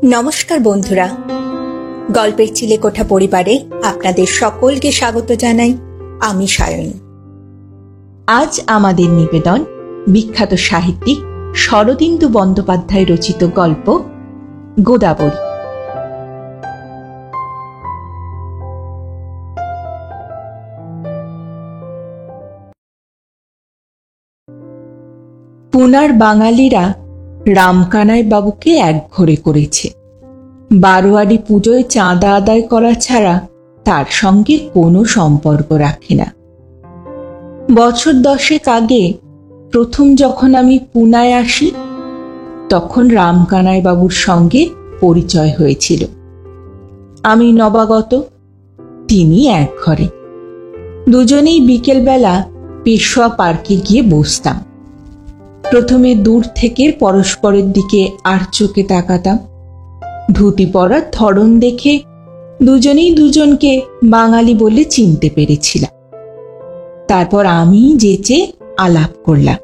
নমস্কার বন্ধুরা, গল্পের চিলেকোঠা পরিবারে আপনাদের সকলকে স্বাগত জানাই। আমি সায়নী। আজ আমাদের নিবেদন বিখ্যাত সাহিত্যিক শরদিন্দু বন্দ্যোপাধ্যায় রচিত গল্প গোদাবরী। পুনার বাঙালিরা রামকানাই বাবুকে একঘরে করেছে। বারোয়ারি পুজোয় চাঁদা আদায় করা ছাড়া তার সঙ্গে কোনো সম্পর্ক রাখে না। বছর 10 আগে প্রথম যখন আমি পুনায় আসি, তখন রামকানাই বাবুর সঙ্গে পরিচয় হয়েছিল। আমি নবাগত, তিনি একঘরে। দুজনেই বিকেলবেলা পেশোয়া পার্কে গিয়ে বসতাম। প্রথমে দূর থেকে পরস্পরের দিকে আর চোখে তাকাতাম। ধুতি পরার ধরন দেখে দুজনেই দুজনকে বাঙালি বলে চিনতে পেরেছিলাম। তারপর আমি যেচে আলাপ করলাম।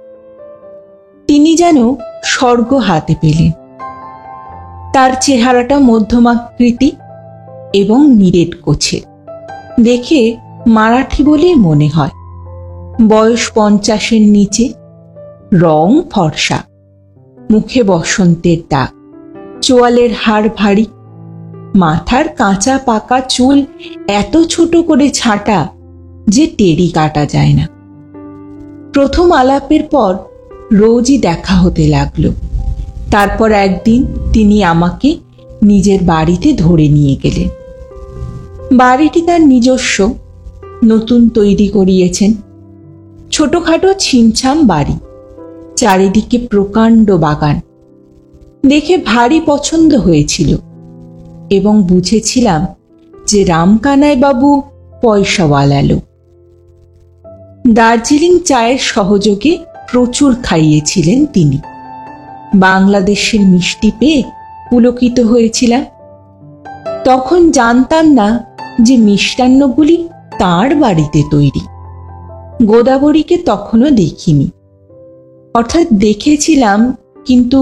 তিনি যেন স্বর্গ হাতে পেলেন। তার চেহারাটা মধ্যমাকৃতি এবং নিরেট গোছের, দেখে মারাঠি বলেই মনে হয়। বয়স 50-এর নিচে, রং ফর্সা, মুখে বসন্তের দাগ, চোয়ালের হাড় ভারী, মাথার কাঁচা পাকা চুল এত ছোট করে ছাঁটা যে টেরি কাটা যায় না। প্রথম আলাপের পর রোজই দেখা হতে লাগলো। তারপর একদিন তিনি আমাকে নিজের বাড়িতে ধরে নিয়ে গেলেন। বাড়িটি তার নিজস্ব, নতুন তৈরি করিয়েছেন। ছোটখাটো ছিমছাম বাড়ি, চারিদিকে প্রকাণ্ড বাগান। দেখে ভারী পছন্দ হয়েছিল এবং বুঝেছিলাম যে রামকানাই বাবু পয়সাওয়ালা লোক। দার্জিলিং চায়ের সহযোগে প্রচুর খাইয়েছিলেন তিনি। বাংলাদেশের মিষ্টি পেয়ে পুলকিত হয়েছিলাম। তখন জানতাম না যে মিষ্টান্নগুলি তাঁর বাড়িতে তৈরি। গোদাবরীকে তখনও দেখিনি, অর্থাৎ দেখেছিলাম, কিন্তু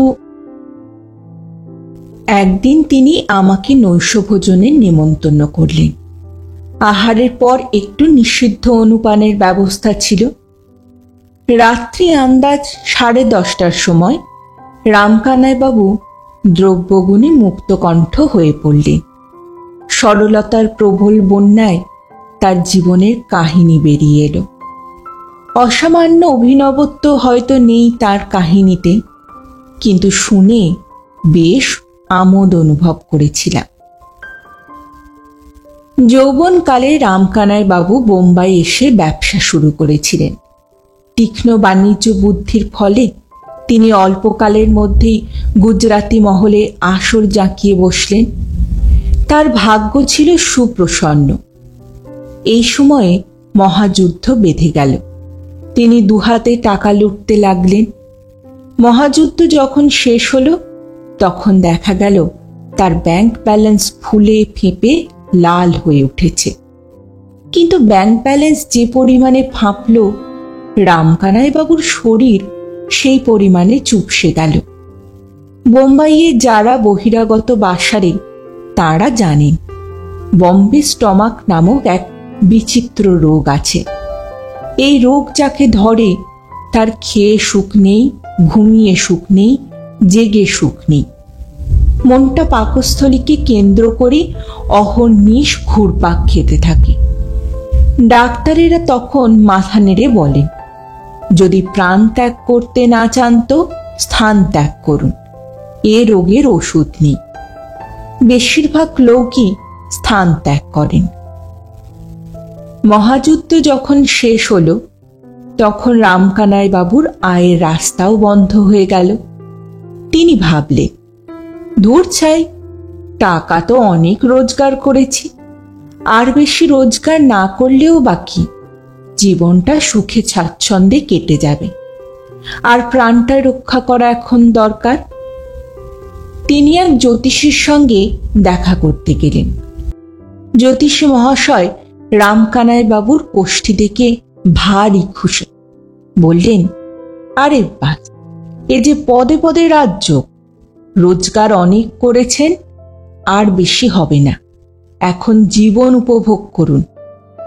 একদিন তিনি আমাকে নৈশভোজনের নেমন্তন্ন করলেন। আহারের পর একটু নিষিদ্ধ অনুপানের ব্যবস্থা ছিল। রাত্রি আন্দাজ 10:30টার সময় রামকানাই বাবু দ্রব্যগুণে মুক্তকণ্ঠ হয়ে পড়লেন। সরলতার প্রবল বন্যায় তার জীবনের কাহিনী বেরিয়ে এলো। অসামান্য অভিনবত্ব হয়তো নেই তার কাহিনীতে, কিন্তু শুনে বেশ আমোদ অনুভব করেছিলাম। যৌবনকালে রামকানাই বাবু বোম্বাই এসে ব্যবসা শুরু করেছিলেন। তীক্ষ্ণ বাণিজ্য বুদ্ধির ফলে তিনি অল্পকালের মধ্যেই গুজরাতি মহলে আসর জাঁকিয়ে বসলেন। তার ভাগ্য ছিল সুপ্রসন্ন। এই সময়ে মহাযুদ্ধ বেঁধে গেল। তিনি দুহাতে টাকা লুটতে লাগলেন। মহাযুদ্ধ যখন শেষ হলো, তখন দেখা গেল তার ব্যাংক ব্যালেন্স ফুলে ফেঁপে লাল হয়ে উঠেছে। কিন্তু ব্যাংক ব্যালেন্স যে পরিমাণে ফাঁপল, রামকানাই বাবুর শরীর সেই পরিমাণে চুপসে গেল। বোম্বাইয়ে যারা বহিরাগত বাসারে তারা জানেন, বম্বে স্টমাক নামক এক বিচিত্র রোগ আছে। এই রোগ যাকে ধরে, তার খেয়ে সুখ নেই, ঘুমিয়ে সুখ নেই, জেগে সুখ নেই। মনটা পাকস্থলীকে কেন্দ্র করে অহর্নিশ ঘুরপাক খেতে থাকে। ডাক্তারেরা তখন মাথা নেড়ে বলেন, যদি প্রাণ ত্যাগ করতে না চান তো স্থান ত্যাগ করুন, এ রোগের ওষুধ নেই। বেশিরভাগ লোকই স্থান ত্যাগ করেন। মহাযুদ্ধ যখন শেষ হলো, তখন রামকানাই বাবুর আয়ের রাস্তাও বন্ধ হয়ে গেল। তিনি ভাবলেন, দূর ছাই, টাকা তো অনেক রোজগার করেছি, আর বেশি রোজগার না করলেও বাকি জীবনটা সুখে স্বাচ্ছন্দ্যে কেটে যাবে, আর প্রাণটা রক্ষা করা এখন দরকার। তিনি এক জ্যোতিষীর সঙ্গে দেখা করতে গেলেন। জ্যোতিষী মহাশয় রামকানাই বাবুর কোষ্ঠী দেখে ভারী খুশি। বললেন, আরে বাস, এ যে পদে পদে রাজ্য, রোজগার অনেক করেছেন, আর বেশি হবে না। এখন জীবন উপভোগ করুন।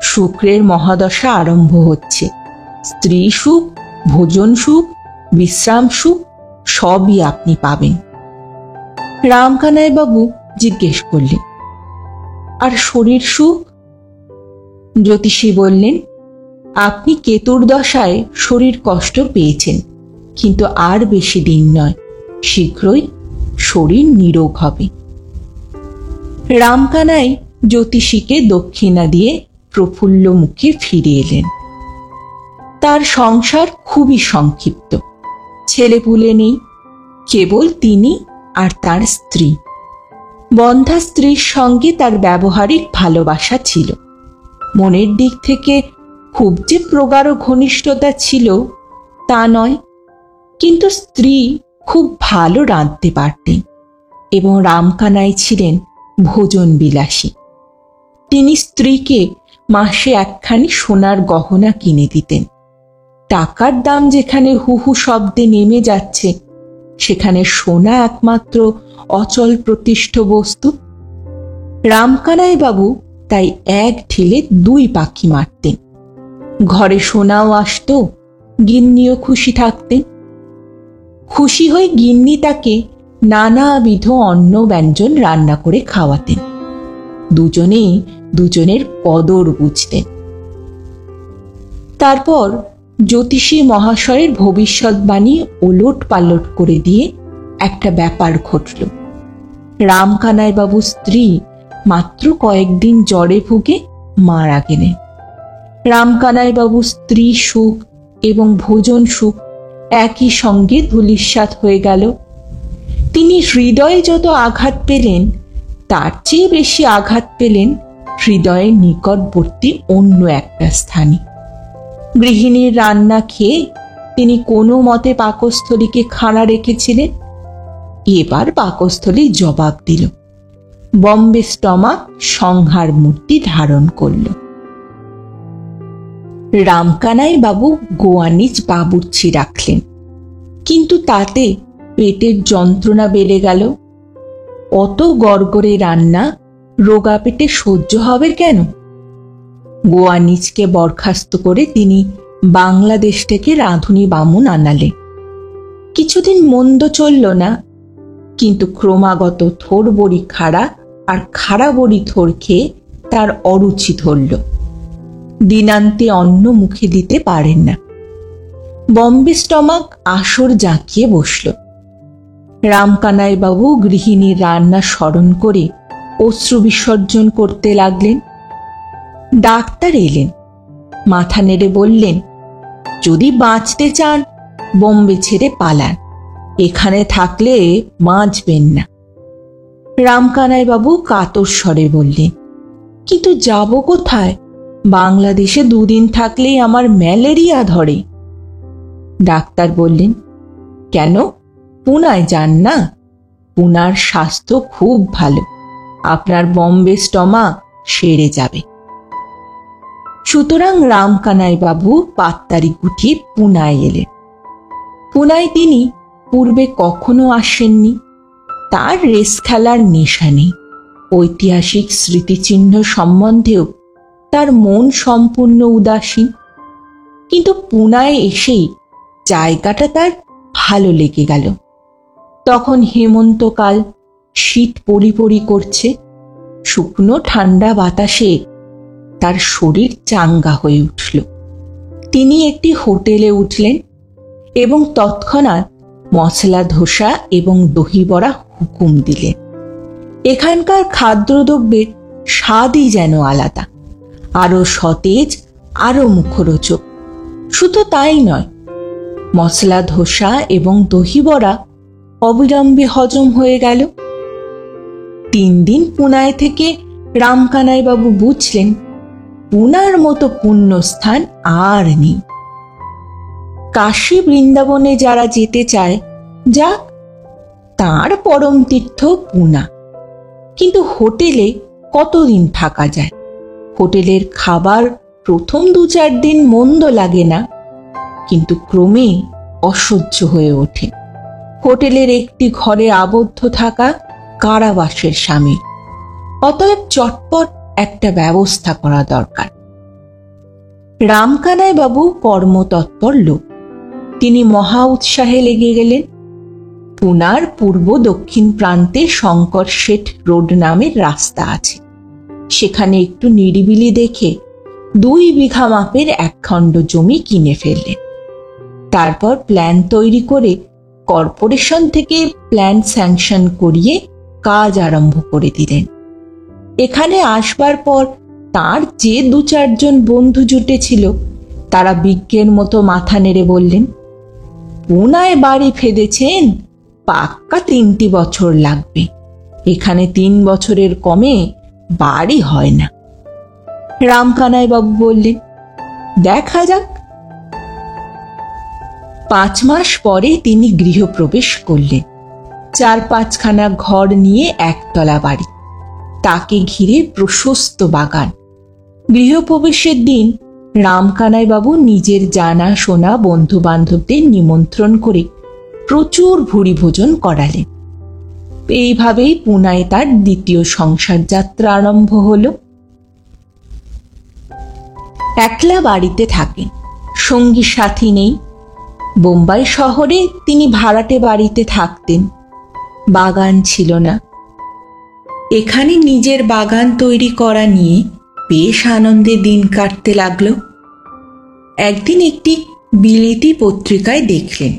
শুক্রের মহাদশা আরম্ভ হচ্ছে। স্ত্রী সুখ, ভোজন সুখ, বিশ্রাম সুখ সবই আপনি পাবেন। রামকানাই বাবু জিজ্ঞেস করলেন, আর শরীর সুখ? জ্যোতিষী বললেন, আপনি কেতুর দশায় শরীর কষ্ট পেয়েছেন, কিন্তু আর বেশি দিন নয়, শীঘ্রই শরীর নিরোগ হবে। রামকানাই জ্যোতিষীকে দক্ষিণা দিয়ে প্রফুল্ল মুখে ফিরে এলেন। তার সংসার খুবই সংক্ষিপ্ত। ছেলেপুলে নেই, কেবল তিনি আর তার স্ত্রী। বন্ধা স্ত্রীর সঙ্গে তার ব্যবহারিক ভালোবাসা ছিল। মনের দিক থেকে খুব যে প্রগাঢ় ঘনিষ্ঠতা ছিল তা নয়, কিন্তু স্ত্রী খুব ভালো রাঁধতে পারতেন এবং রামকানাই ছিলেন ভোজন বিলাসী। তিনি স্ত্রীকে মাসে একখানি সোনার গহনা কিনে দিতেন। টাকার দাম যেখানে হু হু শব্দে নেমে যাচ্ছে, সেখানে সোনা একমাত্র অচল প্রতিষ্ঠ বস্তু। রামকানাই বাবু তাই এক ঢিলে দুই পাখি মারতেন। ঘরে সোনাও আসত, গিন্নিও খুশি থাকতেন। খুশি হয়ে গিন্নি তাকে নানাবিধ অন্ন ব্যঞ্জন রান্না করে খাওয়াতেন। দুজনেই দুজনের কদর বুঝতেন। তারপর জ্যোতিষী মহাশয়ের ভবিষ্যৎবাণী ওলট পালট করে দিয়ে একটা ব্যাপার ঘটল। রামকানাই বাবু স্ত্রী মাত্র কয়েকদিন জ্বরে ভুগে মারা গেলেন। রামকানাই বাবু স্ত্রী সুখ এবং ভোজন সুখ একই সঙ্গে ধূলিসাৎ হয়ে গেল। তিনি হৃদয়ে যত আঘাত পেলেন, তার চেয়ে বেশি আঘাত পেলেন হৃদয়ের নিকটবর্তী অন্য একটা স্থানে। গৃহিণীর রান্না খেয়ে তিনি কোনো মতে পাকস্থলীকে খাড়া রেখেছিলেন। এবার পাকস্থলী জবাব দিল। বম্বে স্টমাক সংহার মূর্তি ধারণ করল। রামকানাই বাবু গোয়ানিজ বাবুর্চি রাখলেন, কিন্তু তাতে পেটের যন্ত্রণা বেড়ে গেল। অত গড়গড়ে রান্না রোগা পেটে সহ্য হবে কেন? গোয়ানিজকে বরখাস্ত করে তিনি বাংলাদেশ থেকে রাঁধুনি বামুন আনালেন। কিছুদিন মন্দ চলল না, কিন্তু ক্রমাগত থোর বড়ি খাড়া আর খাড়া বড়ি থোর খেয়ে তার অরুচি ধরল। দিনান্তে অন্ন মুখে দিতে পারেন না। বম্বে স্টমাক আসর জাঁকিয়ে বসল। রামকানাই বাবু গৃহিণীর রান্না স্মরণ করে অশ্রু বিসর্জন করতে লাগলেন। ডাক্তার এলেন, মাথা নেড়ে বললেন, যদি বাঁচতে চান বোম্বে ছেড়ে পালান, এখানে থাকলে বাঁচবেন না। রামকানাই বাবু কাতর স্বরে বললেন, কিন্তু যাব কোথায়? বাংলাদেশে দুদিন থাকলেই আমার ম্যালেরিয়া ধরে। ডাক্তার বললেন, কেন, পুনায় যান না? পুনার স্বাস্থ্য খুব ভালো, আপনার বম্বে স্টমাক সেরে যাবে। সুতরাং রামকানাই বাবু পাত্তারি গুটিয়ে পুনায় এলেন। পুনায় তিনি পূর্বে কখনো আসেননি। তার রেস খেলার নেশা নেই। ঐতিহাসিক স্মৃতিচিহ্ন সম্বন্ধেও তার মন সম্পূর্ণ উদাসীন। কিন্তু পুনায় এসেই জায়গাটা তার ভালো লেগে গেল। তখন হেমন্তকাল, শীত পরিপরি করছে। শুকনো ঠান্ডা বাতাসে তার শরীর চাঙ্গা হয়ে উঠল। তিনি একটি হোটেলে উঠলেন এবং তৎক্ষণাৎ মশলা ধোসা এবং দহি বড়া হুকুম দিলেন। এখানকার খাদ্যদ্রব্যের স্বাদই যেন আলাদা, আরো সতেজ, আরো মুখরোচক। শুধু তাই নয়, মশলা ধোসা এবং দহি বড়া অবিলম্বে হজম হয়ে গেল। 3 দিন পুনায় থেকে রামকানাই বাবু বুঝলেন পুনার মতো পুণ্যস্থান আর নেই। কাশী বৃন্দাবনে যারা যেতে চায় যাক, তার পরম তীর্থ পুনা। কিন্তু হোটেলে কতদিন থাকা যায়? হোটেলের খাবার প্রথম 2-4 দিন মন্দ লাগে না, কিন্তু ক্রমে অসহ্য হয়ে ওঠে। হোটেলের একটি ঘরে আবদ্ধ থাকা কারাবাসের স্বামী। অতএব চটপট একটা ব্যবস্থা করা দরকার। রামকানাই বাবু কর্মতৎপর লোক। তিনি মহা উৎসাহে লেগে গেলেন। পুনার পূর্ব দক্ষিণ প্রান্তে শঙ্কর শেঠ রোড নামের রাস্তা আছে। সেখানে একটু নিরিবিলি দেখে 2 বিঘা মাপের একখণ্ড জমি কিনে ফেললেন। তারপর প্ল্যান তৈরি করে কর্পোরেশন থেকে প্ল্যান স্যাংশন করিয়ে কাজ আরম্ভ করে দিলেন। এখানে আসবার পর তার যে 2-4 জন বন্ধু জুটেছিল, তারা বিজ্ঞের মতো মাথা নেড়ে বললেন, পুনায় বাড়ি ফেলেছেন, পাক্কা 3 বছর লাগবে। এখানে 3 বছরের কমে বাড়ি হয় না। রামকানাই বাবু বললেন, দেখা যাক। 5 মাস পরে তিনি গৃহপ্রবেশ করলেন। 4-5খানা ঘর নিয়ে একতলা বাড়ি, তাকে ঘিরে প্রশস্ত বাগান। গৃহপ্রবেশের দিন রামকানাই বাবু নিজের জানা শোনা বন্ধু বান্ধবদের নিমন্ত্রণ করে প্রচুর ভুরি ভোজন করালেন। এইভাবেই পুনায় তার দ্বিতীয় সংসার যাত্রা আরম্ভ হলো। একলা বাড়িতে থাকেন, সঙ্গী সাথী নেই। বোম্বাই শহরে তিনি ভাড়াটে বাড়িতে থাকতেন। বাগান ছিল না। এখানে নিজের বাগান তৈরি করা নিয়ে বেশ আনন্দে দিন কাটতে লাগলো। একদিন একটি বিলেতি পত্রিকায় দেখলেন,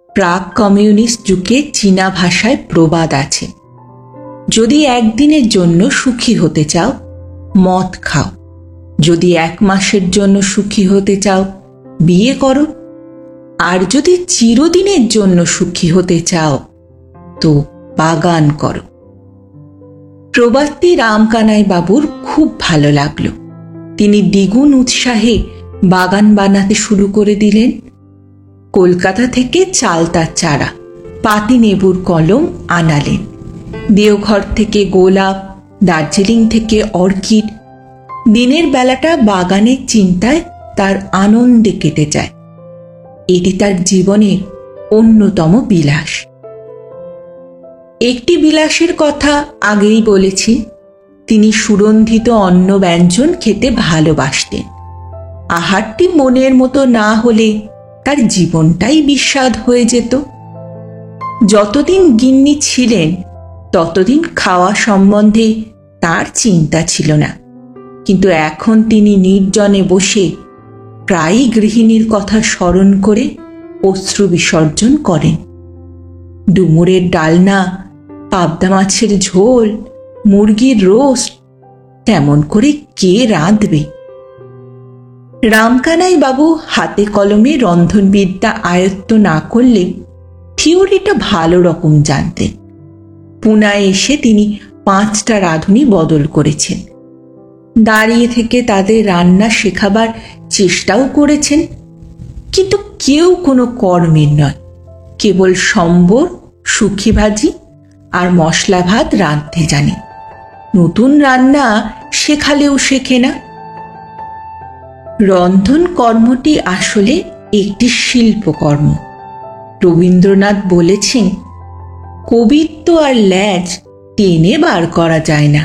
প্রাক কমিউনিস্ট যুগে চীনা ভাষায় প্রবাদ আছে, যদি একদিনের জন্য সুখী হতে চাও মদ খাও, যদি 1 মাসের জন্য সুখী হতে চাও বিয়ে করো, আর যদি চিরদিনের জন্য সুখী হতে চাও তো বাগান করো। প্রবাদটি রামকানাই বাবুর খুব ভালো লাগলো। তিনি দ্বিগুণ উৎসাহে বাগান বানাতে শুরু করে দিলেন। কলকাতা থেকে চালতার চারা, পাতি নেবুর কলম আনালেন। দেওঘর থেকে গোলাপ, দার্জিলিং থেকে অর্কিড। দিনের বেলাটা বাগানের চিন্তায় তার আনন্দে কেটে যায়। এটি তার জীবনের অন্যতম বিলাস। একটি বিলাসের কথা আগেই বলেছি, তিনি সুরন্ধিত অন্ন ব্যঞ্জন খেতে ভালোবাসতেন। আহারটি মনের মতো না হলে তার জীবনটাই বিস্বাদ হয়ে যেত। যতদিন গিন্নি ছিলেন ততদিন খাওয়া সম্বন্ধে তার চিন্তা ছিল না, কিন্তু এখন তিনি নির্জনে বসে প্রায়ই গৃহিণীর কথা স্মরণ করে অশ্রু বিসর্জন করেন। ডুমুরের ডালনা, পাবদা মাছের ঝোল, মুরগির রোস্ট, তেমন করে কে রাঁধবে? রামকানাই বাবু হাতে কলমে রন্ধনবিদ্যা আয়ত্ত না করলে থিওরিটা ভালো রকম জানতেন। পুনায় এসে তিনি 5টা রাঁধুনি বদল করেছেন। দাঁড়িয়ে থেকে তাদের রান্না শেখাবার চেষ্টাও করেছেন, কিন্তু কেউ কোনো কর্মের নয়, কেবল সম্বর, শুকি ভাজি আর মশলা ভাত রাঁধতে জানে। নতুন রান্না শেখালেও শেখে না। রন্ধন কর্মটি আসলে একটি শিল্পকর্ম। রবীন্দ্রনাথ বলেছেন, কবিত্ব আর ল্যাজ টেনে বার করা যায় না,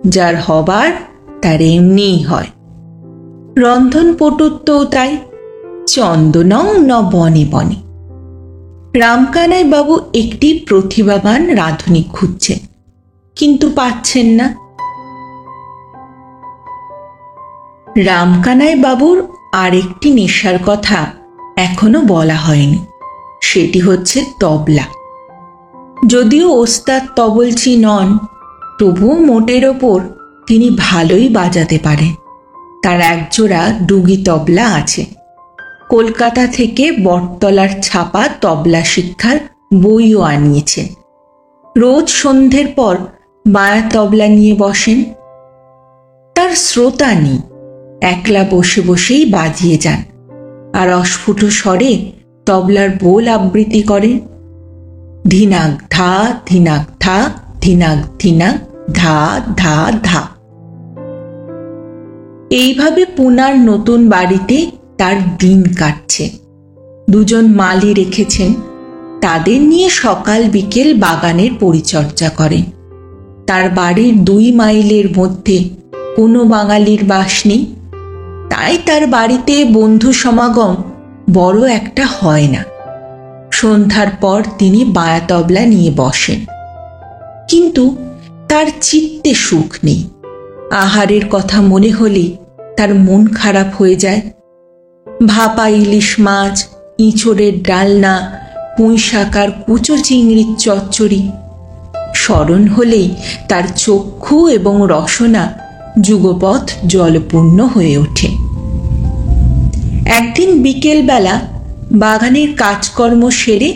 যার হবার তার এমনিই হয়। রন্ধন পটুত্বও তাই, চন্দনং ন বনে বনে। রামকানাই বাবু একটি প্রতিভাবান রাঁধুনি খুঁজছেন, কিন্তু পাচ্ছেন না। রামকানাই বাবুর আরেকটি নেশার কথা এখনো বলা হয়নি, সেটি হচ্ছে তবলা। যদিও ওস্তাদ তবলচি নন, তবুও মোটের ওপর তিনি ভালোই বাজাতে পারেন। তার একজোড়া ডুগি তবলা আছে। কলকাতা থেকে বটতলার ছাপা তবলা শিক্ষার বইও আনিয়েছেন। রোজ সন্ধ্যের পর বায়া তবলা নিয়ে বসেন। তার শ্রোতা নেই, একলা বসে বসেই বাজিয়ে যান, আর অস্ফুট স্বরে তবলার বোল আবৃত্তি করেন, ধিনাক ধা ধিনাক ধা ধিনাক ধিনাক ধা ধা ধা। এইভাবে পুনার নতুন বাড়িতে তার দিন কাটছে। 2 জন মালি রেখেছেন, তাদের নিয়ে সকাল বিকেল বাগানের পরিচর্যা করেন। তার বাড়ির 2 মাইলের মধ্যে কোনো বাঙালির বাস নেই, তাই তার বাড়িতে বন্ধু সমাগম বড় একটা হয় না। সন্ধ্যার পর তিনি বায়া তবলা নিয়ে বসেন, কিন্তু তার চিত্তে সুখ নেই। আহারের কথা মনে হলেই তার মন খারাপ হয়ে যায়। ভাপা ইলিশ মাছ, ইঁচড়ের ডালনা, পুঁইশাক আর কুচো চিংড়ির চচ্চড়ি স্মরণ হলেই তার চক্ষু এবং রসনা যুগপথ জলপূর্ণ হয়ে ওঠে। একদিন বিকেলবেলা বাগানের কাজকর্ম সেরে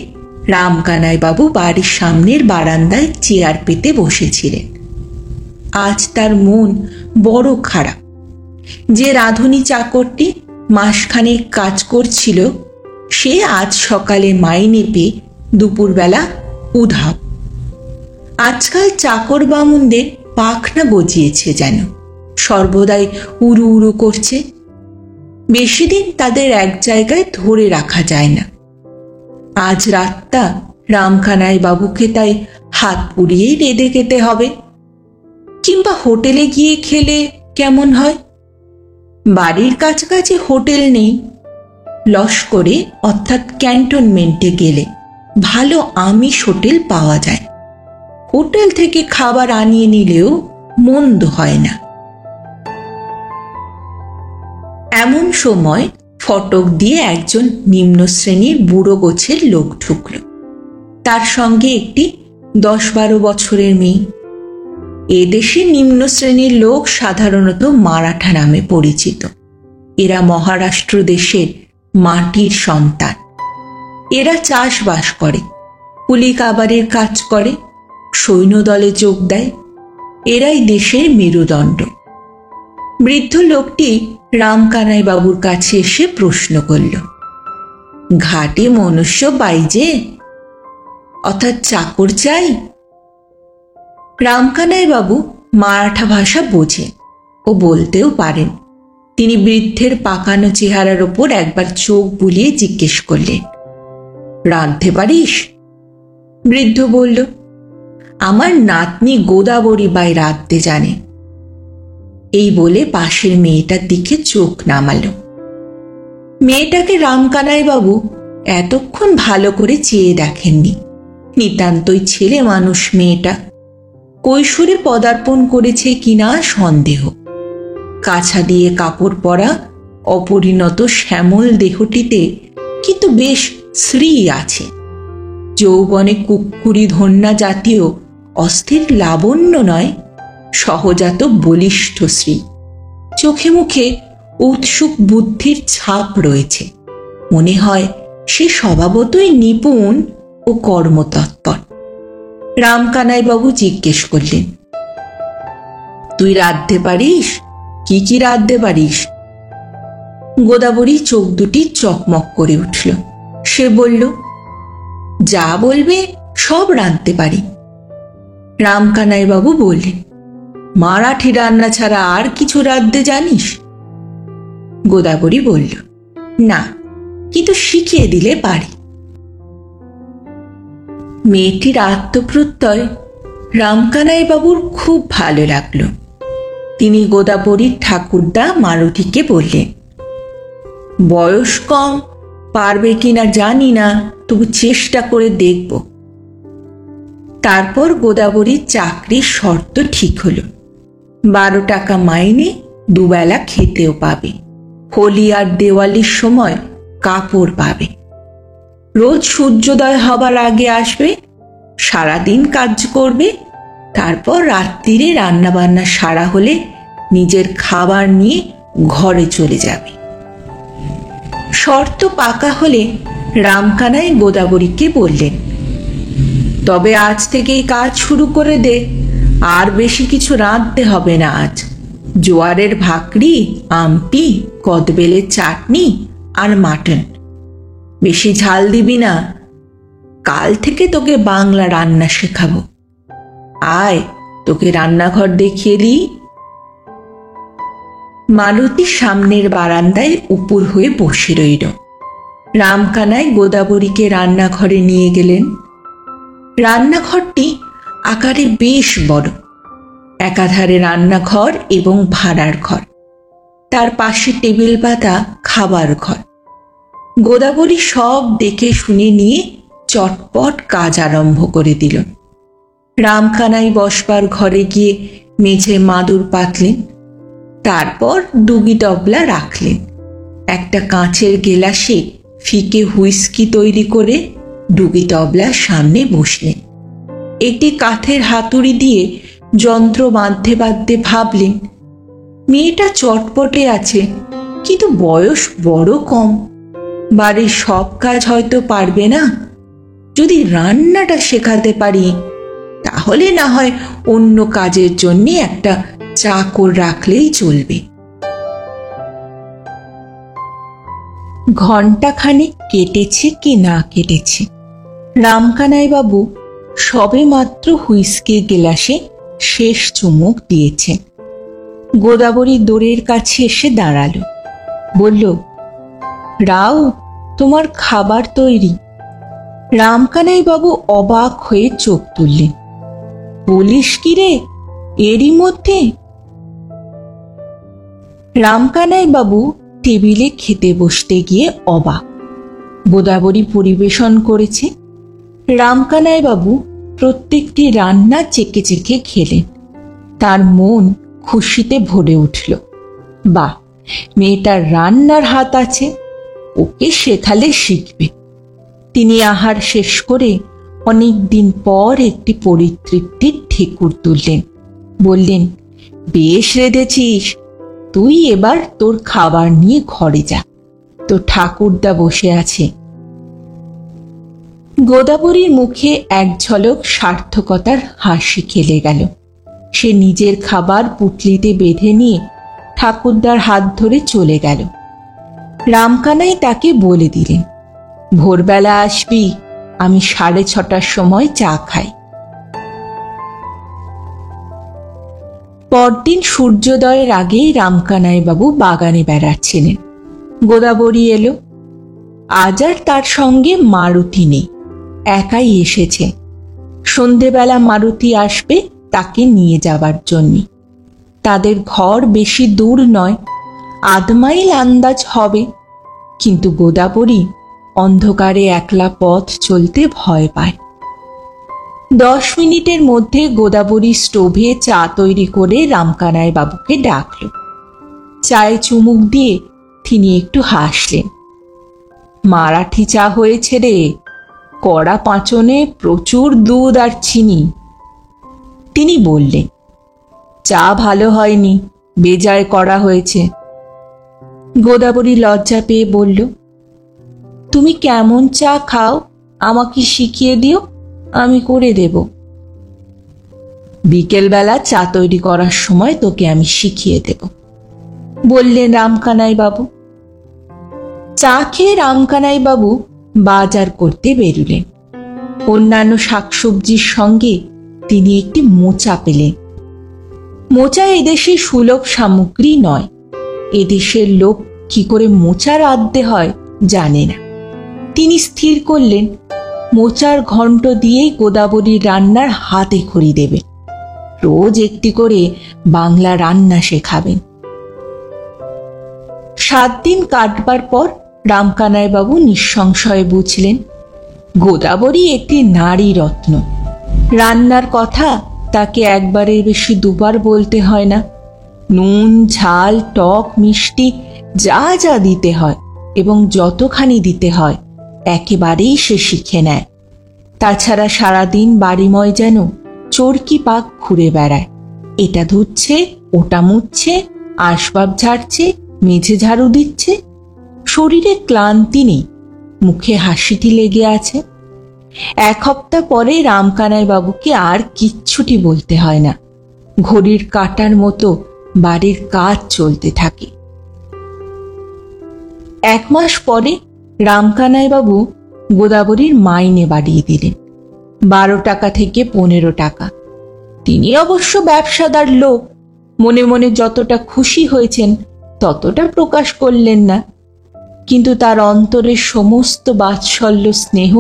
রামকানাইবাবু বাড়ির সামনের বারান্দায় চেয়ার পেতে বসেছিলেন। আজ তার মন বড় খারাপ। যে রাঁধুনি চাকরটি মাসখানেক কাজ করছিল, সে আজ সকালে মাইনে পেয়ে দুপুরবেলা উধাও। আজকাল চাকর বামুনদের পাখনা গজিয়েছে, যেন সর্বদাই উড়ু উড়ু করছে। বেশি দিন তাদের এক জায়গায় ধরে রাখা যায় না। আজ রাতটা রামকানাইবাবুকে তাই হাত পুড়িয়েই রেঁধে খেতে হবে, কিংবা হোটেলে গিয়ে খেলে কেমন হয়? বাড়ির কাছাকাছি হোটেল নেই। লস্করে অর্থাৎ ক্যান্টনমেন্টে গেলে ভালো আমিষ হোটেল পাওয়া যায়। হোটেল থেকে খাবার আনিয়ে নিলেও মন্দ হয় না। এমন সময় ফটক দিয়ে একজন নিম্ন শ্রেণীর বুড়ো গোছের লোক ঢুকল। তার সঙ্গে একটি 10-12 বছরের মেয়ে। এদেশে নিম্ন শ্রেণীর লোক সাধারণত মারাঠা নামে পরিচিত। এরা মহারাষ্ট্র দেশের মাটির সন্তান। এরা চাষবাস করে, কুলি কাবারের কাজ করে, সৈন্যদলে যোগ দেয়। এরাই দেশের মেরুদণ্ড। বৃদ্ধ লোকটি রামকানাইবাবুর কাছে এসে প্রশ্ন করল, ঘাটে মনুষ্য বাইজে, অর্থাৎ চাকর চাই? রামকানাইবাবু মারাঠা ভাষা বোঝেন ও বলতেও পারেন। তিনি বৃদ্ধের পাকানো চেহারার ওপর একবার চোখ বুলিয়ে জিজ্ঞেস করলেন, রাঁধতে পারিস? বৃদ্ধ বলল, আমার নাতনি গোদাবরী বাই রাঁধতে জানে। এই বলে পাশের মেয়েটার দিকে চোখ নামালো। মেয়েটাকে রামকানাইবাবু এতক্ষণ ভালো করে চেয়ে দেখেননি। নিতান্তই ছেলে মানুষ মেয়েটা। কৈশোরে পদার্পণ করেছে কিনা সন্দেহ। কাছা দিয়ে কাপড় পরা অপরিণত শ্যামল দেহটিতে কিন্তু বেশ শ্রী আছে। যৌবনে কুক্কুরি ধন্যা জাতীয় অস্থির লাবণ্য নয়, সহজাত বলিষ্ঠ শ্রী। চোখে মুখে উৎসুক বুদ্ধির ছাপ রয়েছে। মনে হয় সে স্বভাবতই নিপুণ ও কর্মতৎপর। রামকানাইবাবু জিজ্ঞেস করলেন, তুই রাঁধতে পারিস? কি কি রাঁধতে পারিস? গোদাবরী চোখ দুটি চকমক করে উঠল। সে বলল, যা বলবে সব রাঁধতে পারি। রামকানাইবাবু বললেন, মারাঠি রান্না ছাড়া আর কিছু রাঁধতে জানিস? গোদাবরী বলল, না, কিন্তু শিখিয়ে দিলে পারি। মেয়েটির আত্মপ্রত্যয় রামকানাইবাবুর খুব ভালো লাগলো। তিনি গোদাবরীর ঠাকুরদা মারুতিকে বললেন, বয়স কম, পারবে কিনা জানি না, তবু চেষ্টা করে দেখব। তারপর গোদাবরীর চাকরির শর্ত ঠিক হলো। 12 টাকা মাইনে, দুবেলা খেতেও পাবে। হোলি আর দেওয়ালির সময় কাপড় পাবে। রোজ সূর্যোদয় হবার আগে আসবে, সারাদিন কাজ করবে, তারপর রাত্রিরে রান্নাবান্না সারা হলে নিজের খাবার নিয়ে ঘরে চলে যাবে। শর্ত পাকা হলে রামকানাই গোদাবরীকে বললেন, তবে আজ থেকেই কাজ শুরু করে দে। আর বেশি কিছু রাঁধতে হবে না আজ। জোয়ারের ভাকরি, আমটি, কদবেলের চাটনি আর মাটন। বেশি ঝাল দিবি না। কাল থেকে তোকে বাংলা রান্না শেখাবো। আয়, তোকে রান্নাঘর দেখিয়ে দিই। মালতী সামনের বারান্দায় উপুর হয়ে বসে রইল। রামকানাই গোদাবরীকে রান্নাঘরে নিয়ে গেলেন। রান্নাঘরটি আকারে বেশ বড়। একাধারে রান্নাঘর এবং ভাড়ার ঘর, তার পাশে টেবিল পাতা খাবার ঘর। গোদাবরী সব দেখে শুনে নিয়ে চটপট কাজ আরম্ভ করে দিল। রামকানাই বসবার ঘরে গিয়ে মেঝে মাদুর পাতলেন, তারপর দুগি তবলা রাখলেন। একটা কাঁচের গেলাসে ফিকে হুইস্কি তৈরি করে ডুগি তবলার সামনে বসলেন। একটি কাঠের হাতুড়ি দিয়ে যন্ত্র বাঁধতে বাঁধতে ভাবলেন, মেয়েটা চটপটে আছে, কিন্তু বয়স বড় কম। বাড়ির সব কাজ হয়তো পারবে না। যদি রান্নাটা শেখাতে পারি, তাহলে না হয় অন্য কাজের জন্য একটা চাকর রাখলেই চলবে। ঘণ্টাখানেক কেটেছে কি না কেটেছে, রামকানাই বাবু সবে মাত্র হুইস্কির গেলাসে শেষ চুমুক দিয়েছেন। গোদাবরী দোরের কাছে এসে দাঁড়ালো, বলল, রাও, তোমার খাবার তৈরি। রামকানাই বাবু অবাক হয়ে চোখ তুললেন। বলিস কি রে, এরই মধ্যে? রামকানাই বাবু টেবিলে খেতে বসতে গিয়ে অবাক। গোদাবরী পরিবেশন করেছে। রামকানাই বাবু প্রত্যেকটি রান্না চেকে চেকে খেলেন। তার মন খুশিতে ভরে উঠল। বাহ, মেয়েটার রান্নার হাত আছে, ওকে শেখালে শিখবে। তিনি আহার শেষ করে অনেক দিন পর একটি পরিতৃপ্তির ঠেকুর তুললেন। বললেন, বেশ রেঁধেছিস, তুই এবার তোর খাবার নিয়ে ঘরে যা, তোর ঠাকুরদা বসে আছে। গোদাবরীর মুখে এক ঝলক সার্থকতার হাসি খেলে গেল। সে নিজের খাবার পুটলিতে বেঁধে নিয়ে ঠাকুরদার হাত ধরে চলে গেল। রামকানাই তাকে বলে দিলেন, ভোরবেলা আসবি, আমি 6:30টার সময় চা খাই। পরদিন সূর্যোদয়ের আগেই রামকানাই বাবু বাগানে বেড়াচ্ছিলেন। গোদাবরী এলো। আজ আর তার সঙ্গে মারুতি নেই, একাই এসেছে। সন্ধেবেলা মারুতি আসবে তাকে নিয়ে যাবার জন্য। তাদের ঘর বেশি দূর নয়, 1/2 মাইল আন্দাজ হবে। কিন্তু গোদাবরী অন্ধকারে একলা পথ চলতে ভয় পায়। 10 মিনিটের মধ্যে গোদাবরী স্টোভে চা তৈরি করে রামকানাই বাবুকে ডাকল। চায়ে চুমুক দিয়ে তিনি একটু হাসলেন। মারাঠি চা হয়েছে রে, কড়া পাঁচনে, প্রচুর দুধ আর চিনি। তিনি বললেন, চা ভালো হয়নি, বেজায় কড়া হয়েছে। গোদাবরী লজ্জা পেয়ে বলল, তুমি কেমন চা খাও আমাকে শিখিয়ে দিও, আমি করে দেব। বিকেলবেলা চা তৈরি করার সময় তোকে আমি শিখিয়ে দেব, বললেন রামকানাই বাবু। চা খেয়ে রামকানাই বাবু বাজার করতে বেরুলেন। অন্যান্য শাকসবজির সঙ্গে তিনি একটি মোচা পেলেন। মোচা এদেশে সুলভ সামগ্রী নয়। এদেশের লোক কি করে মোচা রাঁধতে হয় জানে না। তিনি স্থির করলেন, মোচার ঘন্ট দিয়েই গোদাবরীর রান্নার হাতে খড়ি দেবেন। রোজ একটি করে বাংলা রান্না শেখাবেন। 7 দিন কাটবার পর রামকানাই বাবু নিঃসংশয়ে বুঝলেন, গোদাবরী একটি নারী রত্ন। রান্নার কথা তাকে একবারের বেশি 2 বার বলতে হয় না। নুন, ঝাল, টক, মিষ্টি যা যা দিতে হয় এবং যতখানি দিতে হয় একেবারেই সে শিখে নেয়। তাছাড়া সারাদিন বাড়িময় যেন চরকি পাক ঘুরে বেড়ায়। এটা ধুচ্ছে, ওটা মুছছে, আসবাব ঝাড়ছে, মেঝে ঝাড়ু দিচ্ছে। শরীরে ক্লান্তি নেই, মুখে হাসিটি লেগে আছে। 1 সপ্তাহ পরে রামকানাই বাবুকে আর কিচ্ছুটি বলতে হয় না। ঘড়ির কাঁটার মতো বাড়ির কাজ চলতে থাকে। 1 মাস পরে রামকানাই বাবু গোদাবরীর মাইনে বাড়িয়ে দিলেন 12 টাকা থেকে 15 টাকা। তিনি অবশ্য ব্যবসাদার লোক, মনে মনে যতটা খুশি হয়েছেন ততটা প্রকাশ করলেন না। কিন্তু তার অন্তরের সমস্ত বাৎসল্য স্নেহ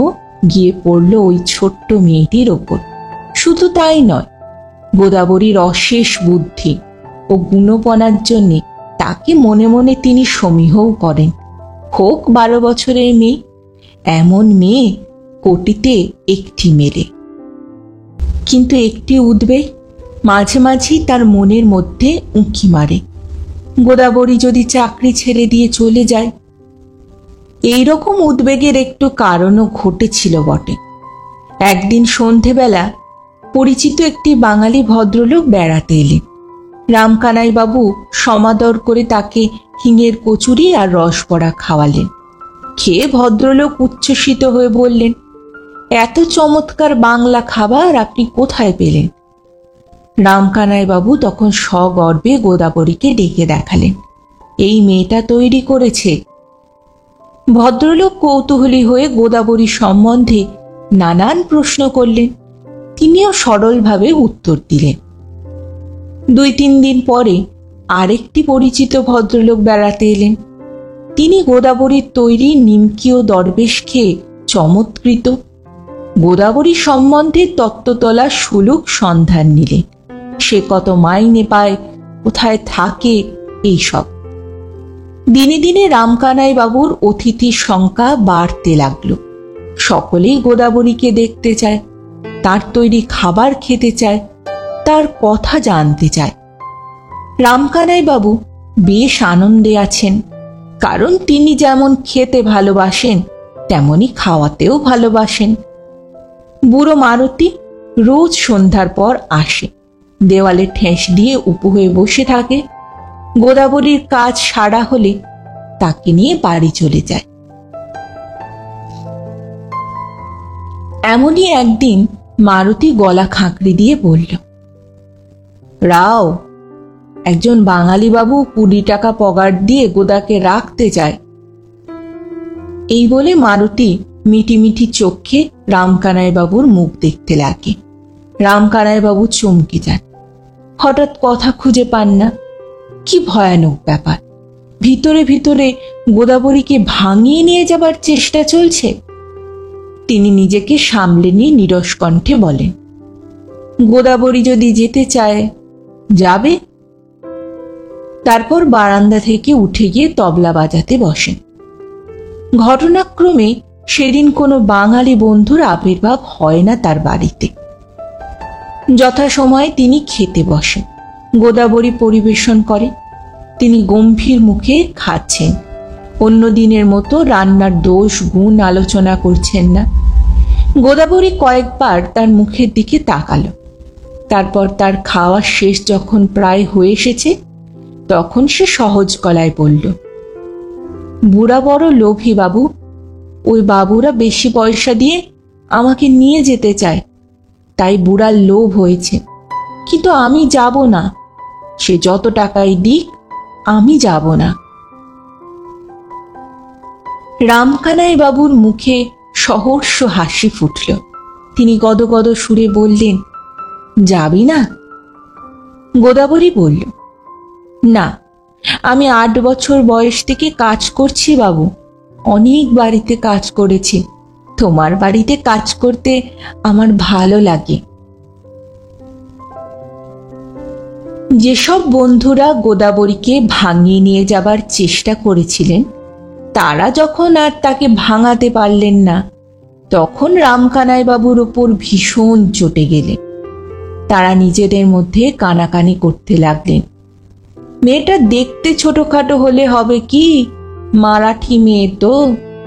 গিয়ে পড়ল ওই ছোট্ট মেয়েটির ওপর। শুধু তাই নয়, গোদাবরীর অশেষ বুদ্ধি ও গুণপনার জন্যে তাকে মনে মনে তিনি সমীহও করেন। হোক 12 বছরের মেয়ে, এমন মেয়ে কোটিতে একটি মেলে। কিন্তু একটি উদ্বেগ মাঝে মাঝেই তার মনের মধ্যে উঁকি মারে, গোদাবরী যদি চাকরি ছেড়ে দিয়ে চলে যায়। এইরকম উদ্বেগের একটু কারণও ঘটেছিল বটে। একদিন সন্ধেবেলা পরিচিত একটি বাঙালি ভদ্রলোক বেড়াতে এলেন। রামকানাই বাবু সমাদর করে তাকে হিঙের কচুরি আর রসবড়া খাওয়ালেন। খেয়ে ভদ্রলোক উচ্ছ্বসিত হয়ে বললেন, এত চমৎকার বাংলা খাবার আপনি কোথায় পেলেন? রামকানাই বাবু তখন সগর্বে গোদাবরীকে ডেকে দেখালেন, এই মেয়েটা তৈরি করেছে। ভদ্রলোক কৌতূহলী হয়ে গোদাবরী সম্বন্ধে নানান প্রশ্ন করলেন। তিনিও সরলভাবে উত্তর দিলেন। 2-3 দিন পরে আরেকটি পরিচিত ভদ্রলোক বেড়াতে এলেন। তিনি গোদাবরীর তৈরি নিমকি ও দরবেশ খেয়ে চমৎকৃত। গোদাবরী সম্বন্ধে তত্ত্বতলা সুলুক সন্ধান নিলেন। সে কত মাইনে পায়, কোথায় থাকে, এইসব। দিনে দিনে রামকানাই বাবুর অতিথির সংখ্যা বাড়তে লাগলো। সকলেই গোদাবরীকে দেখতে চায়, তার তৈরি খাবার খেতে চায়, তার কথা জানতে চায়। রামকানাই বাবু বেশ আনন্দে আছেন, কারণ তিনি যেমন খেতে ভালোবাসেন তেমনি খাওয়াতেও ভালোবাসেন। বুড়ো মারুতি রোজ সন্ধ্যার পর আসে, দেওয়ালে ঠেস দিয়ে উপুর হয়ে বসে থাকে। গোদাবরীর কাজ সারা হলে তাকে নিয়ে বাড়ি চলে যায়। এমনই একদিন মারুতি গলা খাঁকড়ি দিয়ে বলল, রাও, একজন বাঙালি বাবু 20 টাকা পগার দিয়ে গোদাকে রাখতে চায়। এই বলে মারুতি মিটি মিটি চোখে রামকানাই বাবুর মুখ দেখতে লাগে। রামকানাই বাবু চমকে যান, হঠাৎ কথা খুঁজে পান না। কি ভয়ানক ব্যাপার! ভিতরে ভিতরে গোদাবরীকে ভাঙিয়ে নিয়ে যাবার চেষ্টা চলছে। তিনি নিজেকে সামলে নিয়ে নিরস কণ্ঠে বলেন, গোদাবরী যদি যেতে চায় যাবে। তারপর বারান্দা থেকে উঠে গিয়ে তবলা বাজাতে বসেন। ঘটনাক্রমে সেদিন কোনো বাঙালি বন্ধুর আবির্ভাব হয় না তার বাড়িতে। যথাসময়ে তিনি খেতে বসেন। গোদাবরী পরিবেশন করে। তিনি গম্ভীর মুখে খাচ্ছেন, অন্য দিনের মতো রান্নার দোষ গুণ আলোচনা করছেন না। গোদাবরী কয়েকবার তার মুখের দিকে তাকালো। তারপর তার খাওয়া শেষ যখন প্রায় হয়ে এসেছে, তখন সে সহজ গলায় বলল, বুড়া বড় লোভী বাবু, ওই বাবুরা বেশি পয়সা দিয়ে আমাকে নিয়ে যেতে চায়, তাই বুড়ার লোভ হয়েছে। কিন্তু আমি যাব না, সে যত টাকাই দিক আমি যাব না। রামকানাই বাবুর মুখে সহর্ষ হাসি ফুটল। তিনি গদগদ সুরে বললেন, যাবি না? গোদাবরী বলল, না, আমি 8 বছর বয়স থেকে কাজ করছি বাবু। অনেক বাড়িতে কাজ করেছি, তোমার বাড়িতে কাজ করতে আমার ভালো লাগে। যেসব বন্ধুরা গোদাবরীকে ভাঙিয়ে নিয়ে যাবার চেষ্টা করেছিলেন, তারা যখন আর তাকে ভাঙাতে পারলেন না, তখন রামকানাই বাবুর ওপর ভীষণ চটে গেলেন। তারা নিজেদের মধ্যে কানাকানি করতে লাগলেন, মেয়েটা দেখতে ছোটখাটো হলে হবে কি, মারাঠি মেয়ে তো,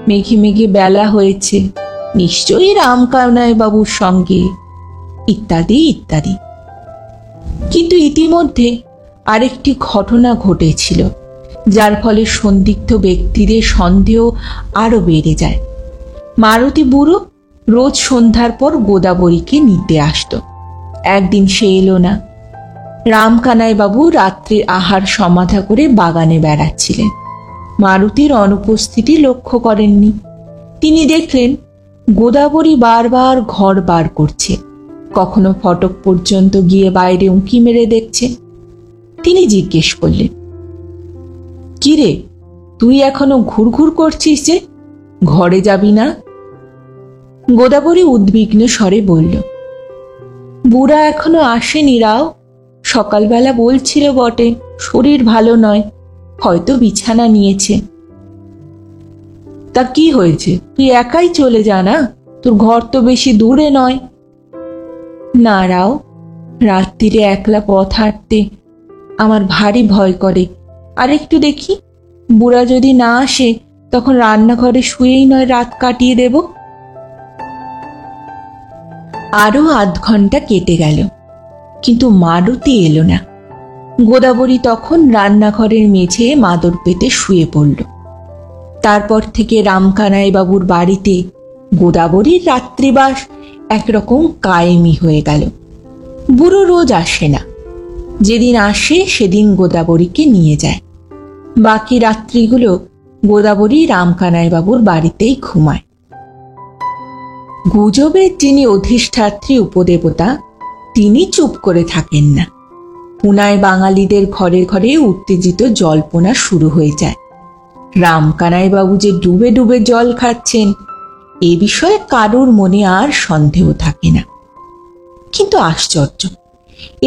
মেঘে মেঘে বেলা হয়েছে, নিশ্চয়ই রামকানাই বাবুর সঙ্গে, ইত্যাদি ইত্যাদি। কিন্তু ইতিমধ্যে আরেকটি ঘটনা ঘটেছিল, যার ফলে সন্দিগ্ধ ব্যক্তিদের সন্দেহ আরো বেড়ে যায়। মারুতি বুড়ো রোজ সন্ধ্যার পর গোদাবরীকে নিতে আসত। একদিন সে এলো না। রামকানাই বাবু রাত্রির আহার সমাধা করে বাগানে বেড়াচ্ছিলেন। মারুতির অনুপস্থিতি লক্ষ্য করেননি। তিনি দেখলেন গোদাবরী বারবার ঘর বার করছে, কখনো ফটক পর্যন্ত গিয়ে বাইরে উঁকি মেরে দেখছে। তিনি জিজ্ঞেস করলেন, কি রে, তুই এখনো ঘুরঘুর করছিস যে, ঘরে যাবি না? গোদাবরী উদ্বিগ্ন স্বরে বলল। বুড়া এখনো আসেনি রাও, সকালবেলা বলছিল বটে শরীর ভালো নয়, হয়তো বিছানা নিয়েছে। তা কি হয়েছে, তুই একাই চলে যা না, তোর ঘর তো বেশি দূরে নয়। না রাও, রাত্রিরে একলা পথ হাঁটতে আমার ভারী ভয় করে। আর একটু দেখি, বুড়া যদি না আসে তখন রান্নাঘরে শুয়েই নয় রাত কাটিয়ে দেব। আরো আধ ঘন্টা কেটে গেল, কিন্তু মারুতি এলো না। গোদাবরী তখন রান্নাঘরের মেঝে মাদুর পেতে শুয়ে পড়ল। তারপর থেকে রামকানাই বাবুর বাড়িতে গোদাবরীর রাত্রিবাস একরকম কায়েমি হয়ে গেল। বুড়ো রোজ আসে না, যেদিন আসে সেদিন গোদাবরীকে নিয়ে যায়। বাকি রাত্রিগুলো গোদাবরী রামকানাই বাবুর বাড়িতেই ঘুমায়। গুজবের যিনি অধিষ্ঠাত্রী উপদেবতা, তিনি চুপ করে থাকেন না। পুনায় বাঙালিদের ঘরে ঘরে উত্তেজিত জল্পনা শুরু হয়ে যায়। রামকানাই বাবু যে ডুবে ডুবে জল খাচ্ছেন, এ বিষয়ে কারোর মনে আর সন্দেহ থাকে না। কিন্তু আশ্চর্য,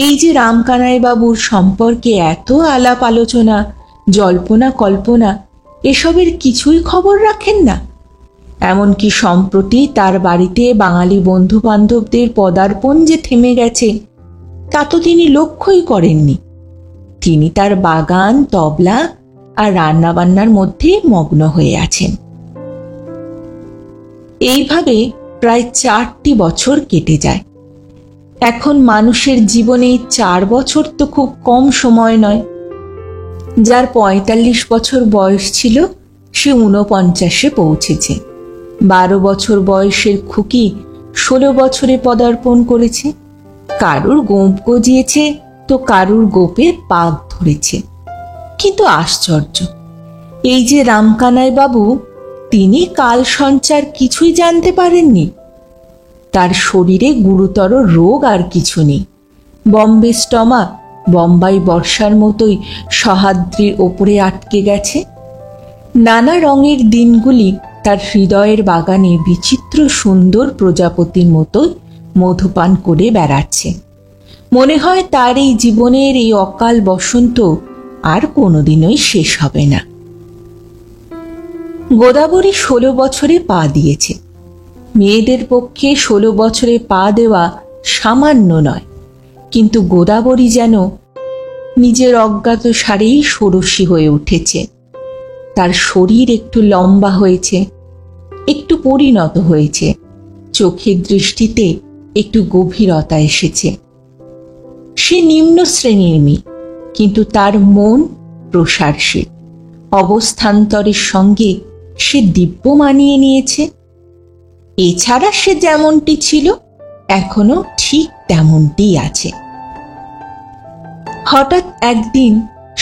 এই যে রামকানাই বাবুর সম্পর্কে এত আলাপ আলোচনা, জল্পনা কল্পনা, এসবের কিছুই খবর রাখেন না। এমনকি সম্প্রতি তার বাড়িতে বাঙালি বন্ধু বান্ধবদের পদার্পণ যে থেমে গেছে, তা তো তিনি লক্ষ্যই করেননি। তিনি তার বাগান, তবলা আর রান্নাবান্নার মধ্যে মগ্ন হয়ে আছেন। এইভাবে প্রায় 4টি বছর কেটে যায়। এখন মানুষের জীবনে 4 বছর তো খুব কম সময় নয়। যার 45 বছর বয়স ছিল, সে 49-এ পৌঁছেছে। 12 বছর বয়সের খুকি 16 বছরে পদার্পণ করেছে। কারুর গোঁপ গজিয়েছে তো কারুর গোপের পাক ধরেছে। কিন্তু আশ্চর্য, এই যে রামকানাই বাবু, তিনি কাল সঞ্চার কিছুই জানতে পারেননি। তার শরীরে গুরুতর রোগ আর কিছু নেই। বম্বে স্টমা বোম্বাই বর্ষার মতোই সহ্যাদ্রির ওপরে আটকে গেছে। নানা রঙের দিনগুলি তার হৃদয়ের বাগানে বিচিত্র সুন্দর প্রজাপতির মতোই মধুপান করে বেড়াচ্ছে। মনে হয় তার এই জীবনের এই অকাল বসন্ত আর কোনোদিনই শেষ হবে না। গোদাবরী 16 বছরে পা দিয়েছে। মেয়েদের পক্ষে 16 বছরে পা দেওয়া সামান্য নয়, কিন্তু গোদাবরী যেন নিজের অজ্ঞাত সারেই ষোড়শী হয়ে উঠেছে। তার শরীর একটু লম্বা হয়েছে, একটু পরিণত হয়েছে, চোখের দৃষ্টিতে একটু গভীরতা এসেছে। সে নিম্ন শ্রেণীর মেয়ে, কিন্তু তার মন প্রসারশীল। অবস্থান্তরের সঙ্গে সে দিব্য মানিয়ে নিয়েছে। এছাড়া সে যেমনটি ছিল এখনো ঠিক তেমনটি আছে। হঠাৎ একদিন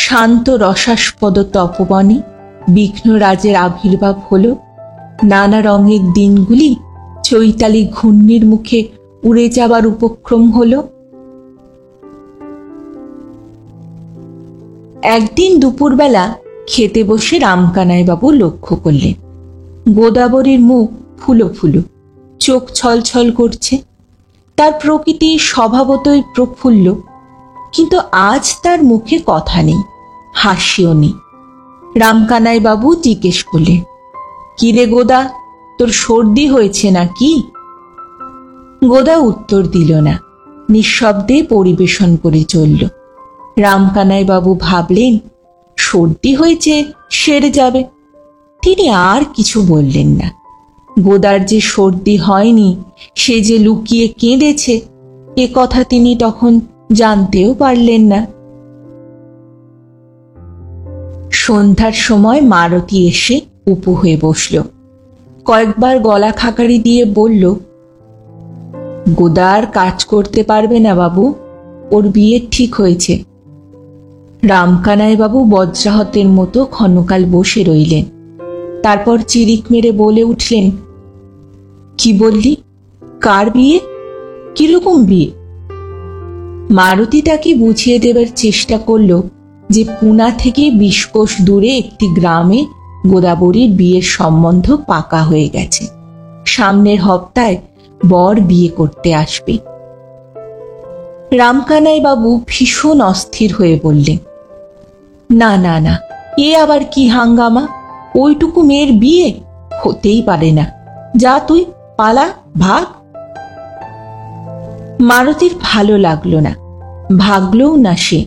শান্ত রসাস্পদ তপবনে বিঘ্নরাজের আবির্ভাব হলো। নানা রঙের দিনগুলি চৈতালি ঘূর্ণির মুখে উড়ে যাবার উপক্রম হলো। একদিন দুপুরবেলা খেতে বসে রামকানাই বাবু লক্ষ্য করলেন গোদাবরীর মুখ ফুলো ফুলো, চোখ ছলছল করছে। তার প্রকৃতি স্বভাবতই প্রফুল্ল, কিন্তু আজ তার মুখে কথা নেই, হাসিও নেই। রামকানাই বাবু জিজ্ঞেস করলেন, কিরে গোদা, তোর সর্দি হয়েছে নাকি? গোদা উত্তর দিল না, নিঃশব্দে পরিবেশন করে চলল। রামকানাই বাবু ভাবলেন, সর্দি হয়েছে, সেরে যাবে। তিনি আর কিছু বললেন না। গোদার যে সর্দি হয়নি, সে যে লুকিয়ে কেঁদেছে, এ কথা তিনি তখন জানতেও পারলেন না। সন্ধ্যার সময় মারতী এসে উপু হয়ে বসল। কয়েকবার গলা খাকারি দিয়ে বলল, গোদার কাজ করতে পারবে না বাবু, ওর বিয়ে ঠিক হয়েছে। রামকানাই বাবু বজ্রাহতের মতো ক্ষণকাল বসে রইলেন। তারপর চিরিক মেরে বলে উঠলেন, কি বললি? কার বিয়ে? কিরকম বিয়ে? মারতী তাকে বুঝিয়ে দেবার চেষ্টা করল যে পুনা থেকে 20 কোষ দূরে একটি গ্রামে গোদাবরীর বিয়ের সম্বন্ধ পাকা হয়ে গেছে। সামনের হপ্তায় বর বিয়ে করতে আসবে। রামকানাই বাবু ভীষণ অস্থির হয়ে বললেন, না না না, এ আবার কি হাঙ্গামা! ওইটুকু মেয়ের বিয়ে হতেই পারে না। যা তুই পালা, ভাগ। মারুতির ভালো লাগলো না, ভাগলও না সে।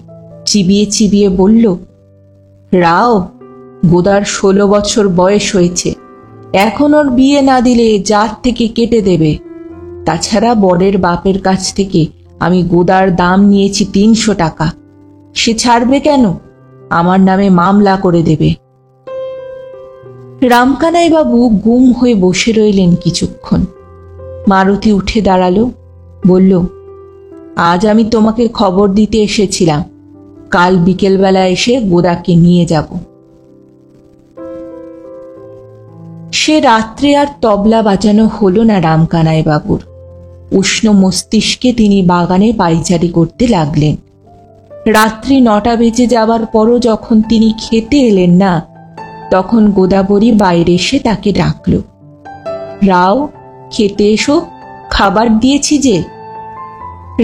চিবিয়ে চিবিয়ে বলল, রাও, গোদার 16 বছর বয়স হয়েছে, এখন ওর বিয়ে না দিলে জাত থেকে কেটে দেবে। তাছাড়া বরের বাপের কাছ থেকে আমি গোদার দাম নিয়েছি 300 টাকা। সে ছাড়বে কেন? আমার নামে মামলা করে দেবে। রামকানাই বাবু গুম হয়ে বসে রইলেন কিছুক্ষণ। মারুতি উঠে দাঁড়ালো, বলল, আজ আমি তোমাকে খবর দিতে এসেছিলাম, কাল বিকেলবেলা এসে গোদাকে নিয়ে যাব। সে রাত্রে আর তবলা বাজানো হলো না রামকানাই বাবুর। উষ্ণ মস্তিষ্কে তিনি বাগানে পায়চারি করতে লাগলেন। রাত্রি 9টা বেজে যাবার পরও যখন তিনি খেতে এলেন না, তখন গোদাবরী বাইরে এসে তাকে ডাকল, রাও, খেতে এসো, খাবার দিয়েছি যে।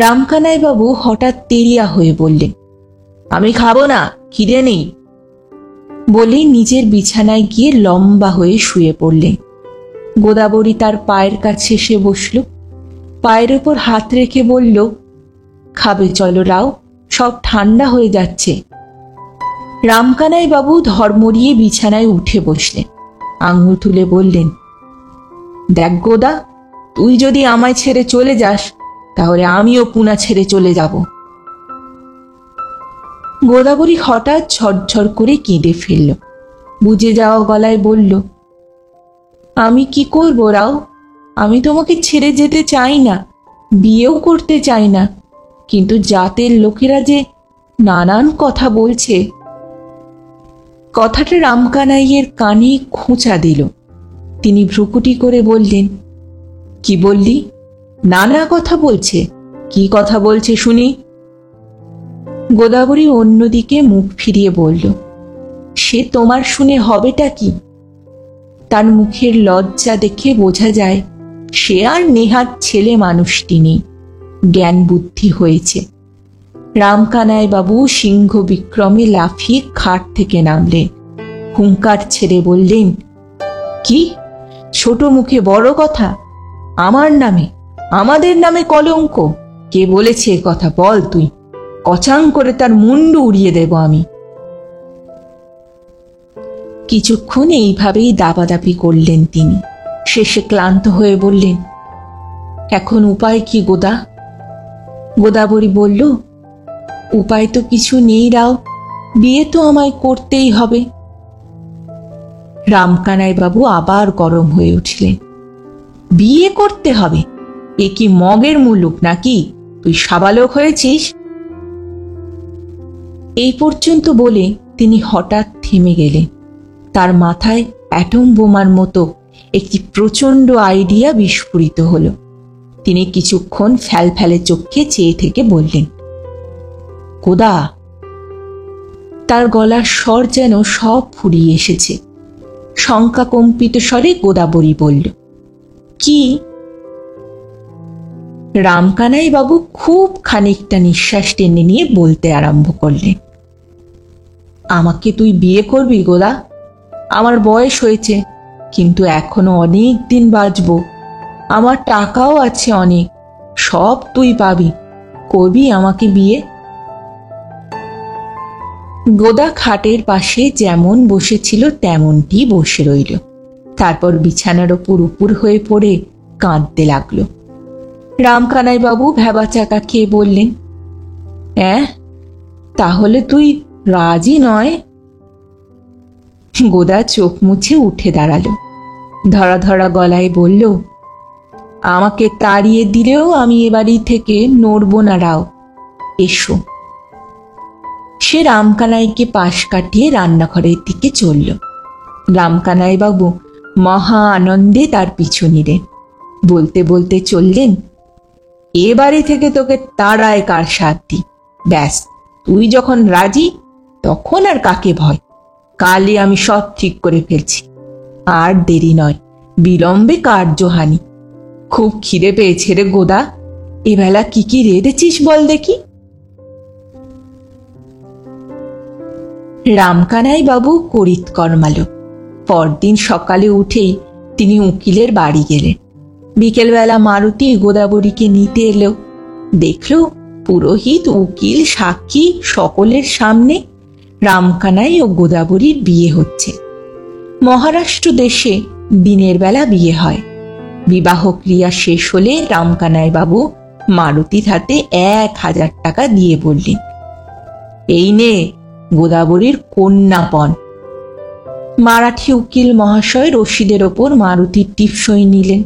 রামকানাই বাবু হঠাৎ তেরিয়া হয়ে বললেন, আমি খাবো না, খিদে নেই, বলে নিজের বিছানায় গিয়ে লম্বা হয়ে শুয়ে পড়লেন। গোদাবরী তার পায়ের কাছে এসে বসল, পায়ের উপর হাত রেখে বলল, খাবে চলো রাও, সব ঠান্ডা হয়ে যাচ্ছে। রামকানাই বাবু ধর্মরিয়ে বিছানায় উঠে বসলেন, আঙুল তুলে বললেন, দেখ গোদা, তুই যদি আমায় ছেড়ে চলে যাস, তাহলে আমিও পুনা ছেড়ে চলে যাব। গোদাবরী হঠাৎ ঝরঝর করে কেঁদে ফেলল। বুঝে যাওয়া গলায় বলল, আমি কি করব রাও? আমি তোমাকে ছেড়ে যেতে চাই না, বিয়েও করতে চাই না, কিন্তু জাতের লোকেরা যে নানান কথা বলছে। কথাটা রামকানাইয়ের কানে খোঁচা দিল। তিনি ভ্রুকুটি করে বললেন, কি বললি? নানা কথা বলছে? কি কথা বলছে শুনি? গোদাবরী অন্যদিকে মুখ ফিরিয়ে বলল, সে তোমার শুনে হবেটা কি? তার মুখের লজ্জা দেখে বোঝা যায় সে আর নেহাত ছেলে মানুষটি নেই, জ্ঞান বুদ্ধি হয়েছে। রামকানাই বাবু সিংহ বিক্রমে লাফিয়ে খাট থেকে নামলেন, হুঙ্কার ছেড়ে বললেন, কি ছোট মুখে বড় কথা? আমার নামে, আমাদের নামে কলঙ্ক? কে বলেছে এ কথা বল তুই? কচাং করে তার মুন্ডু উড়িয়ে দেব আমি। কিছুক্ষণ এইভাবেই দাপাদাপি করলেন তিনি। শেষে ক্লান্ত হয়ে বললেন, এখন উপায় কি গোদা? গোদাবরী বলল, উপায় তো কিছু নেই রাও, বিয়ে তো আমায় করতেই হবে। রামকানাই বাবু আবার গরম হয়ে উঠলেন, বিয়ে করতে হবে? এ কি মগের মুলুক নাকি? তুই সাবালক হয়েছিস? এই পর্যন্ত বলে তিনি হঠাৎ থেমে গেলেন। তার মাথায় অ্যাটম বোমার মতো একটি প্রচণ্ড আইডিয়া বিস্ফোরিত হলো। তিনি কিছুক্ষণ ফ্যালফ্যালে চোখে চেয়ে থেকে বললেন, গোদা। তার গলার স্বর যেন সব ফুরিয়ে এসেছে। শঙ্কাকম্পিত স্বরে গোদাবরী বলল, কি? রামকানাই বাবু খুব খানিকটা নিঃশ্বাস টেনে নিয়ে বলতে আরম্ভ করলেন, আমাকে তুই বিয়ে করবি গোদা? আমার বয়স হয়েছে, কিন্তু এখনো অনেক দিন বাঁচব। আমার টাকাও আছে অনেক, সব তুই পাবি। করবি আমাকে বিয়ে? গোদা খাটের পাশে যেমন বসেছিল তেমনটি বসে রইল। তারপর বিছানার ওপর উপুর হয়ে পড়ে কাঁদতে লাগলো। রামকানাই বাবু ভ্যাবাচাকা খেয়ে বললেন, তাহলে তুই রাজি নয়? গোদা চোখ মুছে উঠে দাঁড়ালো, ধরা ধরা গলায় বলল, আমাকে তাড়িয়ে দিলেও আমি এ বাড়ি থেকে নড়ব না রাও, এসো। সে রামকানাইকে পাশ কাটিয়ে রান্নাঘরের দিকে চলল। রামকানাই বাবু মহা আনন্দে তার পিছু নিলেন। বলতে বলতে চললেন, এ বাড়ি থেকে তোকে তাড়ায় কার সাধ্যি? ব্যাস, তুই যখন রাজি, তখন আর কাকে ভয়? কালই আমি সব ঠিক করে ফেলছি। আর দেরি নয়, বিলম্বে কার্যহানি। খুব খিদে পেয়েছে রে গোদা, এবেলা কি কি রেঁধেছিস বল দেখি। রামকানাই বাবু করিত কর্মালো। পরদিন সকালে উঠেই তিনি উকিলের বাড়ি গেলেন। বিকেলবেলা মারুতি গোদাবরীকে নিতে এলো। দেখল পুরোহিত, উকিল, সাক্ষী সকলের সামনে রামকানাই ও গোদাবরীর বিয়ে হচ্ছে। মহারাষ্ট্র দেশে দিনের বেলা বিয়ে হয়। বিবাহ ক্রিয়া শেষ হলে রামকানাই বাবু মারুতির হাতে 1000 টাকা দিয়ে বললেন, এই নে গোদাবরীর কন্যাপণ। মারাঠি উকিল মহাশয় রসিদের ওপর মারুতির টিপসই নিলেন।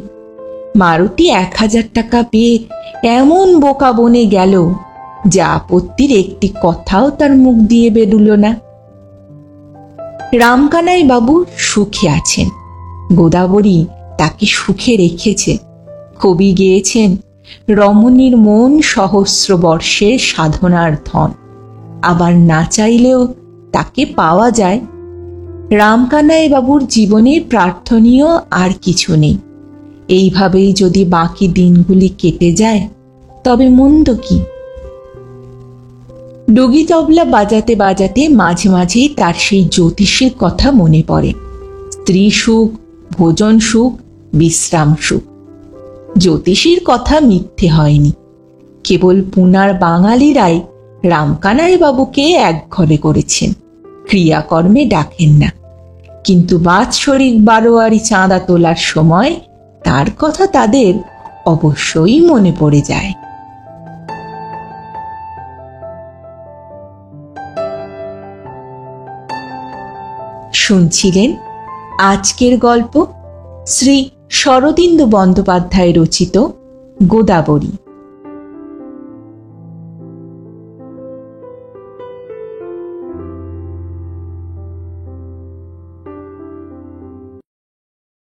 মারুতি 1000 টাকা পেয়ে এমন বোকা বনে গেল যে আপত্তির একটি কথাও তার মুখ দিয়ে বেরুল না। রামকানাই বাবু সুখে আছেন, গোদাবরী তাকে সুখে রেখেছে। কবি গেয়েছেন, রমণীর মন সহস্র বর্ষের সাধনার ধন, আবার না চাইলেও তাকে পাওয়া যায়। রামকানাই বাবুর জীবনে প্রার্থনীয় আর কিছু নেই। এইভাবেই যদি বাকি দিনগুলি কেটে যায় তবে মন্দ কি? ডুগি তবলা বাজাতে বাজাতে মাঝে মাঝেই তার সেই জ্যোতিষীর কথা মনে পড়ে। স্ত্রী সুখ, ভোজন সুখ, বিশ্রাম সুখ। জ্যোতিষীর কথা মিথ্যে হয়নি। কেবল পুনার বাঙালিরাই রামকানাই বাবুকে একঘরে করেছেন, ক্রিয়াকর্মে ডাকেন না। কিন্তু বাৎসরিক 12 চাঁদা তোলার সময় তার কথা তাদের অবশ্যই মনে পড়ে যায়। শুনছিলেন আজকের গল্প শ্রী শরদিন্দু বন্দ্যোপাধ্যায় রচিত গোদাবরী।